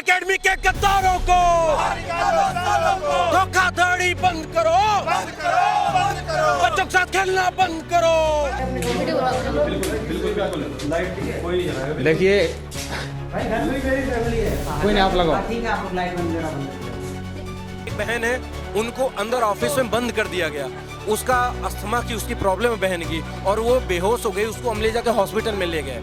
Academy के गद्दारों को धोखाधड़ी बंद करो, बच्चों के साथ खेलना बंद करो। देखिए कोई नहीं, आप लगाओ। एक बहन है, उनको अंदर ऑफिस में बंद कर दिया गया। उसका अस्थमा की उसकी प्रॉब्लम है बहन की, और वो बेहोश हो गई। उसको हम ले जाकर हॉस्पिटल में ले गए।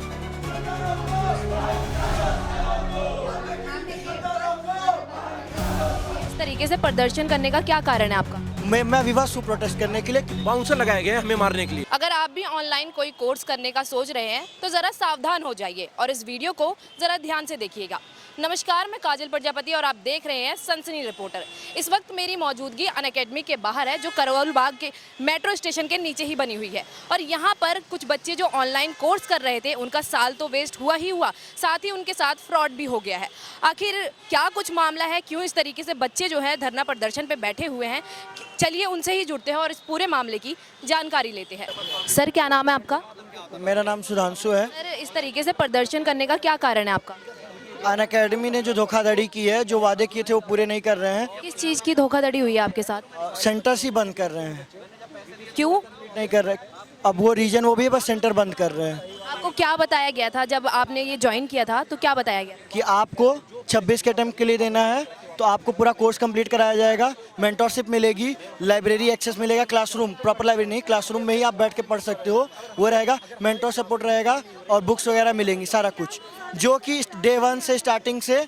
इस तरीके से प्रदर्शन करने का क्या कारण है आपका? मैं विवाद से प्रोटेस्ट करने के लिए बाउंसर लगाए गए हमें मारने के लिए। अगर आप भी ऑनलाइन कोई कोर्स करने का सोच रहे हैं तो जरा सावधान हो जाइए और इस वीडियो को जरा ध्यान से देखिएगा। नमस्कार, मैं काजल प्रजापति और आप देख रहे हैं सनसनी रिपोर्टर। इस वक्त मेरी मौजूदगी अनअकैडमी के बाहर है, जो करोल बाग के मेट्रो स्टेशन के नीचे ही बनी हुई है। और यहाँ पर कुछ बच्चे जो ऑनलाइन कोर्स कर रहे थे, उनका साल तो वेस्ट हुआ ही हुआ, साथ ही उनके साथ फ्रॉड भी हो गया है। आखिर क्या कुछ मामला है, क्यों इस तरीके से बच्चे जो है धरना प्रदर्शन पे बैठे हुए हैं, चलिए उनसे ही जुड़ते हैं और इस पूरे मामले की जानकारी लेते हैं। सर, क्या नाम है आपका? मेरा नाम सुधांशु है। सर, इस तरीके से प्रदर्शन करने का क्या कारण है आपका? अनअकैडमी ने जो धोखाधड़ी की है, जो वादे किए थे वो पूरे नहीं कर रहे हैं। किस चीज़ की धोखाधड़ी हुई है आपके साथ? सेंटर्स ही बंद कर रहे हैं। क्यों? नहीं कर रहे, अब वो रीजन वो भी है, बस सेंटर बंद कर रहे हैं। आपको क्या बताया गया था जब आपने ये ज्वाइन किया था, तो क्या बताया गया? कि आपको 26 के अटेम्प्ट के लिए देना है तो आपको पूरा कोर्स कंप्लीट कराया जाएगा, मेंटरशिप मिलेगी, लाइब्रेरी एक्सेस मिलेगा, क्लासरूम, प्रॉपर लाइब्रेरी नहीं, क्लासरूम में ही आप बैठ के पढ़ सकते हो, वो रहेगा, मेंटर सपोर्ट रहेगा और बुक्स वगैरह मिलेंगी, सारा कुछ। जो कि डे 1 से स्टार्टिंग से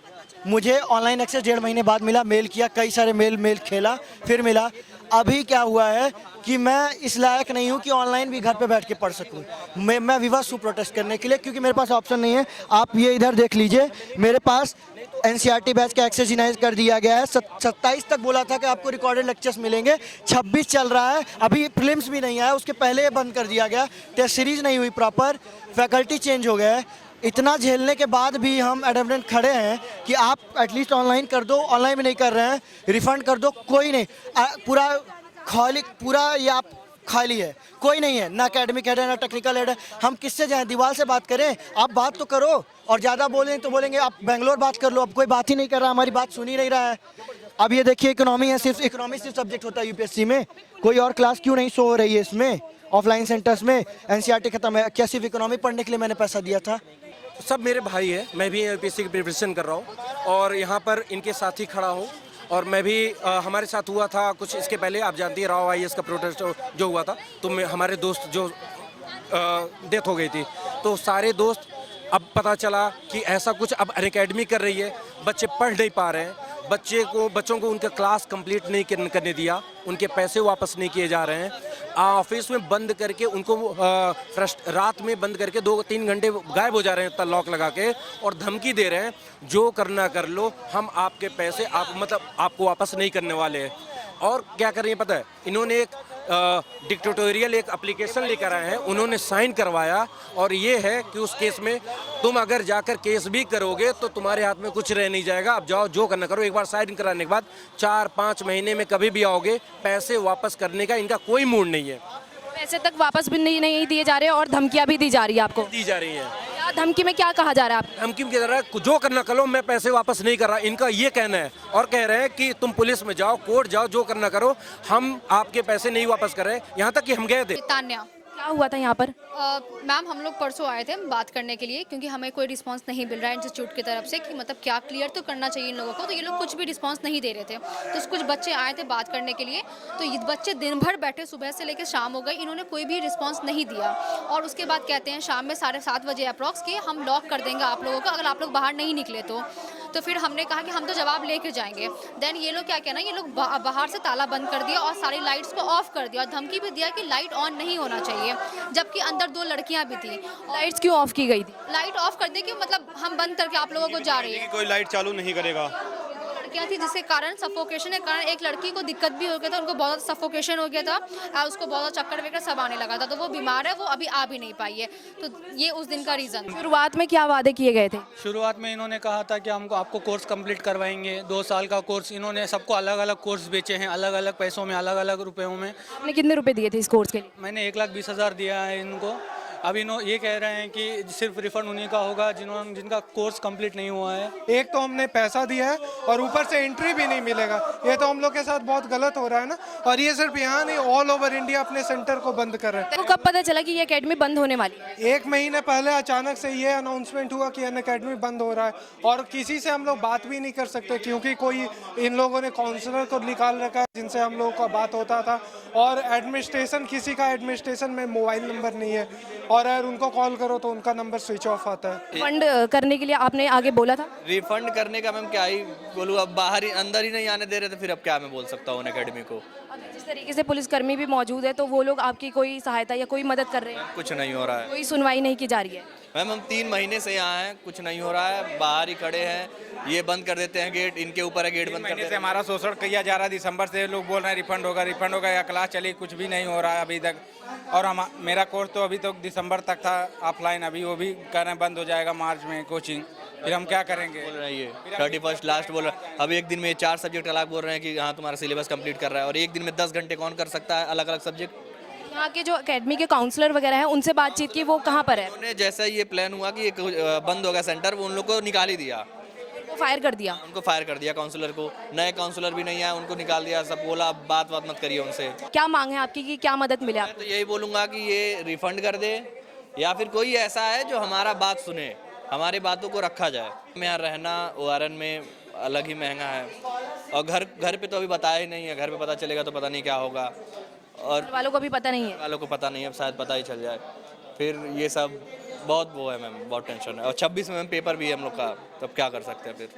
मुझे ऑनलाइन एक्सेस 1.5 महीने बाद मिला। मेल किया, कई सारे मेल खेला, फिर मिला। अभी क्या हुआ है कि मैं इस लायक नहीं हूँ कि ऑनलाइन भी घर पे बैठ के पढ़ सकूँ। मैं विवाद से प्रोटेस्ट करने के लिए, क्योंकि मेरे पास ऑप्शन नहीं है। आप ये इधर देख लीजिए, मेरे पास एनसीईआरटी बैच का एक्सेस डिनाइज कर दिया गया है। 27 तक बोला था कि आपको रिकॉर्डेड लेक्चर्स मिलेंगे, 26 चल रहा है, अभी प्रीलिम्स भी नहीं आया, उसके पहले ये बंद कर दिया गया। टेस्ट सीरीज नहीं हुई प्रॉपर, फैकल्टी चेंज हो गया है। इतना झेलने के बाद भी हम एडमिट खड़े हैं कि आप एटलीस्ट ऑनलाइन कर दो। ऑनलाइन भी नहीं कर रहे हैं, रिफंड कर दो, कोई नहीं। पूरा खाली, पूरा ये आप खाली है, कोई नहीं है, ना एकेडमिक हेड है ना टेक्निकल हेड है। हम किससे जाएं? दीवार से बात करें? आप बात तो करो, और ज़्यादा बोलें तो बोलेंगे आप बेंगलोर बात कर लो। अब कोई बात ही नहीं कर रहा, हमारी बात सुन ही नहीं रहा है। अब ये देखिए, इकोनॉमी है, सिर्फ इकोनॉमी सिर्फ सब्जेक्ट होता है यूपीएससी में, कोई और क्लास क्यों नहीं शो हो रही है इसमें? ऑफलाइन सेंटर्स में एनसीईआरटी खत्म है, क्या सिर्फ इकोनॉमी पढ़ने के लिए मैंने पैसा दिया था? सब मेरे भाई हैं, मैं भी यूपीएससी की प्रिपरेशन कर रहा हूँ और यहाँ पर इनके साथ ही खड़ा हूँ। और मैं भी हमारे साथ हुआ था कुछ इसके पहले, आप जानती हैं राव आईएएस का प्रोटेस्ट जो हुआ था, तो हमारे दोस्त जो डेथ हो गई थी, तो सारे दोस्त, अब पता चला कि ऐसा कुछ अब अनअकैडमी कर रही है। बच्चे पढ़ नहीं पा रहे हैं, बच्चों को उनका क्लास कंप्लीट नहीं करने दिया, उनके पैसे वापस नहीं किए जा रहे हैं। ऑफिस में बंद करके उनको रात में बंद करके 2-3 घंटे गायब हो जा रहे हैं लॉक लगा के, और धमकी दे रहे हैं जो करना कर लो, हम आपके पैसे आपको वापस नहीं करने वाले हैं। और क्या कर रही है पता है? इन्होंने एक डिक्टेटोरियल एक एप्लीकेशन लेकर आए हैं, उन्होंने साइन करवाया, और ये है कि उस केस में तुम अगर जाकर केस भी करोगे तो तुम्हारे हाथ में कुछ रह नहीं जाएगा। अब जाओ, जो करना करो। एक बार साइन कराने के बाद 4-5 महीने में कभी भी आओगे, पैसे वापस करने का इनका कोई मूड नहीं है। पैसे तक वापस भी नहीं दिए जा रहे और धमकियां भी दी जा रही है आपको? दी जा रही है। क्या धमकी में क्या कहा जा रहा है आपको? धमकी में कह रहा है जो करना करो, मैं पैसे वापस नहीं कर रहा, इनका ये कहना है। और कह रहे हैं कि तुम पुलिस में जाओ, कोर्ट जाओ, जो करना करो, हम आपके पैसे नहीं वापस कर रहे। यहाँ तक कि हम गए थे। तान्या, क्या हुआ था यहाँ पर? मैम हम लोग परसों आए थे बात करने के लिए, क्योंकि हमें कोई रिस्पांस नहीं मिल रहा है इंस्टीट्यूट की तरफ से कि मतलब क्या क्लियर तो करना चाहिए इन लोगों को, तो ये लोग कुछ भी रिस्पांस नहीं दे रहे थे। तो कुछ बच्चे आए थे बात करने के लिए, तो ये बच्चे दिन भर बैठे, सुबह से लेकर शाम हो गई, इन्होंने कोई भी रिस्पांस नहीं दिया। और उसके बाद कहते हैं शाम में 7:30 बजे अप्रॉक्स कि हम लॉक कर देंगे आप लोगों को अगर आप लोग बाहर नहीं निकले तो फिर हमने कहा कि हम तो जवाब लेके जाएंगे। देन ये लोग क्या कहना, ये लोग बाहर से ताला बंद कर दिया और सारी लाइट्स को ऑफ कर दिया, और धमकी भी दिया कि लाइट ऑन नहीं होना चाहिए, जबकि अंदर 2 लड़कियां भी थी। लाइट्स क्यों ऑफ की गई थी? लाइट ऑफ कर दी कि मतलब हम बंद करके आप लोगों को जा रही है। कोई लाइट चालू नहीं करेगा। लड़कियां थी जिसके कारण सफोकेशन के कारण एक लड़की को दिक्कत भी हो गया था, उनको बहुत सफोकेशन हो गया था और उसको बहुत चक्कर वगैरह सब आने लगा था, तो वो बीमार है, वो अभी आ भी नहीं पाई है। तो ये उस दिन का रीज़न। शुरुआत में क्या वादे किए गए थे? शुरुआत में इन्होंने कहा था कि हमको आपको कोर्स कंप्लीट करवाएंगे, 2 साल का कोर्स। इन्होंने सबको अलग अलग कोर्स बेचे हैं, अलग अलग पैसों में, अलग अलग रुपयों में। आपने कितने रुपए दिए थे इस कोर्स के लिए? मैंने 1,20,000 दिया है इनको। अब ये कह रहे हैं कि सिर्फ रिफंड उन्हीं का होगा जिनका कोर्स कंप्लीट नहीं हुआ है। एक तो हमने पैसा दिया है और ऊपर से एंट्री भी नहीं मिलेगा। ये तो हम लोग के साथ बहुत गलत हो रहा है ना। और ये सिर्फ यहाँ नहीं, ऑल ओवर इंडिया अपने सेंटर को बंद कर रहे हैं। तो कब पता चला कि ये एकेडमी बंद होने वाली है? 1 महीने पहले अचानक से ये अनाउंसमेंट हुआ कि अन अकेडमी बंद हो रहा है और किसी से हम लोग बात भी नहीं कर सकते क्योंकि कोई इन लोगों ने काउंसलर को निकाल रखा है जिनसे हम लोगों का बात होता था। और एडमिनिस्ट्रेशन, किसी का एडमिनिस्ट्रेशन में मोबाइल नंबर नहीं है और अगर उनको कॉल करो तो उनका नंबर स्विच ऑफ आता है। फंड करने के लिए आपने आगे बोला था? रिफंड करने का मैम क्या ही बोलूँ, अब बाहर ही अंदर ही नहीं आने दे रहे थे, फिर अब क्या मैं बोल सकता हूँ अकेडमी को। अभी जिस तरीके से पुलिसकर्मी भी मौजूद है तो वो लोग आपकी कोई सहायता या कोई मदद कर रहे हैं? कुछ नहीं हो रहा है कोई सुनवाई नहीं की जा रही है? मैम, हम 3 महीने से यहाँ हैं, कुछ नहीं हो रहा है, बाहर ही खड़े हैं। ये बंद कर देते हैं गेट, इनके ऊपर है गेट बंद कर देते से हमारा शोषण किया जा रहा है। दिसंबर से लोग बोल रहे हैं रिफंड होगा या क्लास चली, कुछ भी नहीं हो रहा है अभी तक। और मेरा कोर्स तो अभी तो दिसंबर तक था ऑफलाइन, अभी वो भी कह रहे हैं बंद हो जाएगा मार्च में कोचिंग। फिर हम क्या करेंगे? बोल रहे हैं ये 31 लास्ट बोल रहे हैं। अब एक दिन में 4 सब्जेक्ट अलग बोल रहे हैं कि हाँ तुम्हारा सिलेबस कंप्लीट कर रहा है, और एक दिन में 10 घंटे कौन कर सकता है अलग अलग सब्जेक्ट। यहाँ के जो एकेडमी के काउंसलर वगैरह हैं उनसे बातचीत की, वो कहाँ पर है? उन्होंने जैसा ये प्लान हुआ कि एक बंद होगा सेंटर, वो उन लोग को निकाल ही दिया, उनको फायर कर दिया? उनको फायर कर दिया काउंसलर को। नए काउंसलर भी नहीं आए, उनको निकाल दिया। सब बोला अब बात मत करिए उनसे। क्या मांग है आपकी कि क्या मदद मिले आपको? तो यही बोलूँगा कि ये रिफंड कर दे या फिर कोई ऐसा है जो हमारा बात सुने, हमारी बातों को रखा जाए। यहाँ रहना ORN में अलग ही महंगा है और घर पे तो अभी बताया ही नहीं है। घर पे पता चलेगा तो पता नहीं क्या होगा, और घर वालों को भी पता नहीं है? वालों को पता नहीं है, अब शायद पता ही चल जाए। फिर ये सब बहुत वो है मैम, बहुत टेंशन है। और 26 में मैम पेपर भी है हम लोग का, तब क्या कर सकते हैं फिर।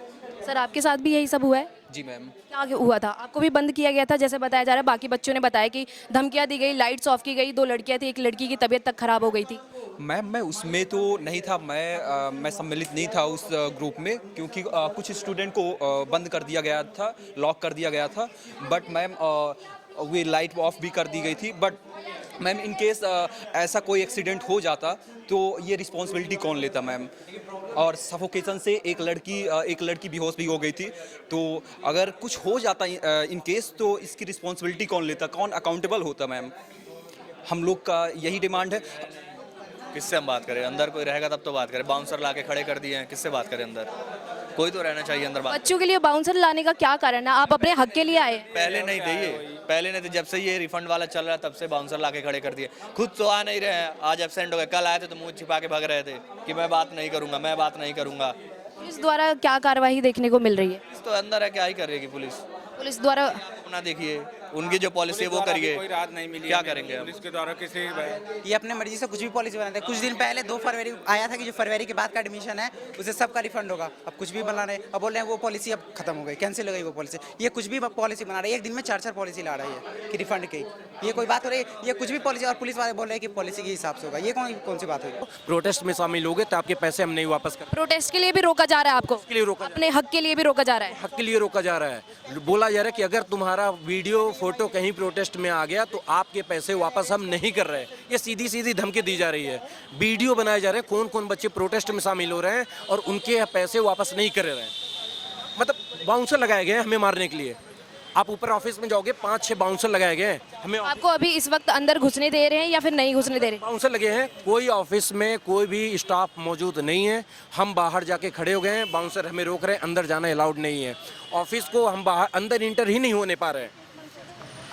सर आपके साथ भी यही सब हुआ है? जी मैम। क्या हुआ था? आपको भी बंद किया गया था जैसे बताया जा रहा है? बाकी बच्चों ने बताया कि धमकियां दी गई, लाइट्स ऑफ की गई, 2 लड़कियां थी, एक लड़की की तबीयत तक खराब हो गई थी। मैम मैं उसमें तो नहीं था, मैं सम्मिलित नहीं था उस ग्रुप में, क्योंकि कुछ स्टूडेंट को बंद कर दिया गया था, लॉक कर दिया गया था। But ma'am way light of भी कर दी गई थी। बट मैम इन केस ऐसा कोई एक्सीडेंट हो जाता तो ये रिस्पॉन्सिबिलिटी कौन लेता मैम? और सफोकेशन से एक लड़की बेहोश भी हो गई थी। तो अगर कुछ हो जाता इन केस तो इसकी रिस्पॉन्सिबिलिटी कौन लेता, कौन अकाउंटेबल होता मैम? हम लोग का यही डिमांड है। किससे हम बात करें? अंदर कोई रहेगा तब तो बात करें। बाउंसर ला के खड़े कर दिए हैं, किससे बात करें? अंदर कोई तो रहना चाहिए अंदर। बच्चों के लिए बाउंसर लाने का क्या कारण है? आप अपने हक के लिए आए? पहले नहीं थे ये, पहले नहीं थे। जब से ये रिफंड वाला चल रहा है तब से बाउंसर ला के खड़े कर दिए। खुद तो आ नहीं रहे हैं, आज एब्सेंट हो गए। कल आए थे तो मुंह छिपा के भाग रहे थे कि मैं बात नहीं करूंगा, मैं बात नहीं करूंगा। पुलिस द्वारा क्या कार्रवाई देखने को मिल रही है? तो अंदर है, क्या ही करेगी पुलिस? पुलिस द्वारा अपना देखिए, उनकी जो पॉलिसी है वो करिए। कोई राहत नहीं मिली, क्या करेंगे हम? पुलिस के द्वारा किसी ये अपने मर्जी से कुछ भी पॉलिसी बनाते हैं। कुछ दिन पहले 2 फरवरी आया था कि जो फरवरी के बाद का एडमिशन है उसे सबका रिफंड होगा। अब कुछ भी बना रहे, अब बोल रहे हैं वो पॉलिसी अब खत्म हो गई, कैंसिल हो गई वो पॉलिसी। ये कुछ भी पॉलिसी बना रही है, एक दिन में 4 पॉलिसी ला रही है कि रिफंड की। ये कोई बात हो रही है? ये कुछ भी पॉलिसी, और पुलिस वाले बोल रहे हैं कि पॉलिसी के हिसाब से होगा। ये कौन सी बात हुई? प्रोटेस्ट में शामिल होगे तो आपके पैसे हम नहीं वापस कर। प्रोटेस्ट के लिए भी रोका जा रहा है आपको? के लिए रोका, अपने हक के लिए भी रोका जा रहा है? हक के लिए रोका जा रहा है। बोला जा रहा है कि अगर तुम्हारा वीडियो फोटो कहीं प्रोटेस्ट में आ गया तो आपके पैसे वापस हम नहीं कर रहे। ये सीधी सीधी धमकी दी जा रही है। वीडियो बनाए जा रहे हैं कौन कौन बच्चे प्रोटेस्ट में शामिल हो रहे हैं और उनके पैसे वापस नहीं कर रहे हैं। मतलब बाउंसर लगाए गए हैं हमें मारने के लिए। आप ऊपर ऑफिस में जाओगे, 5-6 बाउंसर लगाए गए हैं हमें। आपको अभी इस वक्त अंदर घुसने दे रहे हैं या फिर नहीं घुसने दे रहे? बाउंसर लगे हैं, कोई ऑफिस में कोई भी स्टाफ मौजूद नहीं है। हम बाहर जाके खड़े हो गए हैं, बाउंसर हमें रोक रहे हैं, अंदर जाना अलाउड नहीं है। ऑफिस को हम बाहर अंदर इंटर ही नहीं होने पा रहे हैं।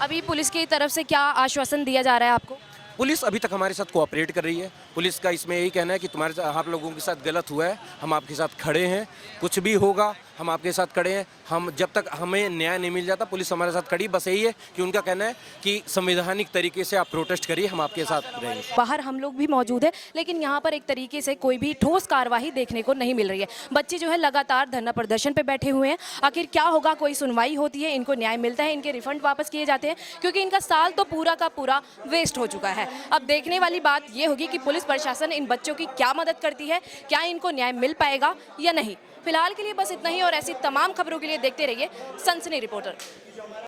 अभी पुलिस की तरफ से क्या आश्वासन दिया जा रहा है आपको? पुलिस अभी तक हमारे साथ कोऑपरेट कर रही है। पुलिस का इसमें यही कहना है कि तुम्हारे साथ, आप लोगों के साथ गलत हुआ है, हम आपके साथ खड़े हैं, कुछ भी होगा हम आपके साथ खड़े हैं। हम जब तक हमें न्याय नहीं मिल जाता पुलिस हमारे साथ खड़ी। बस यही है कि उनका कहना है कि संवैधानिक तरीके से आप प्रोटेस्ट करिए, हम आपके साथ रहेंगे। बाहर हम लोग भी मौजूद है, लेकिन यहाँ पर एक तरीके से कोई भी ठोस कार्रवाई देखने को नहीं मिल रही है। बच्चे जो है लगातार धरना प्रदर्शन पे बैठे हुए हैं। आखिर क्या होगा? कोई सुनवाई होती है, इनको न्याय मिलता है, इनके रिफंड वापस किए जाते हैं? क्योंकि इनका साल तो पूरा का पूरा वेस्ट हो चुका है। अब देखने वाली बात ये होगी कि पुलिस प्रशासन इन बच्चों की क्या मदद करती है, क्या इनको न्याय मिल पाएगा या नहीं। फिलहाल के लिए बस इतना ही, और ऐसी तमाम खबरों के लिए देखते रहिए सनसनी रिपोर्टर।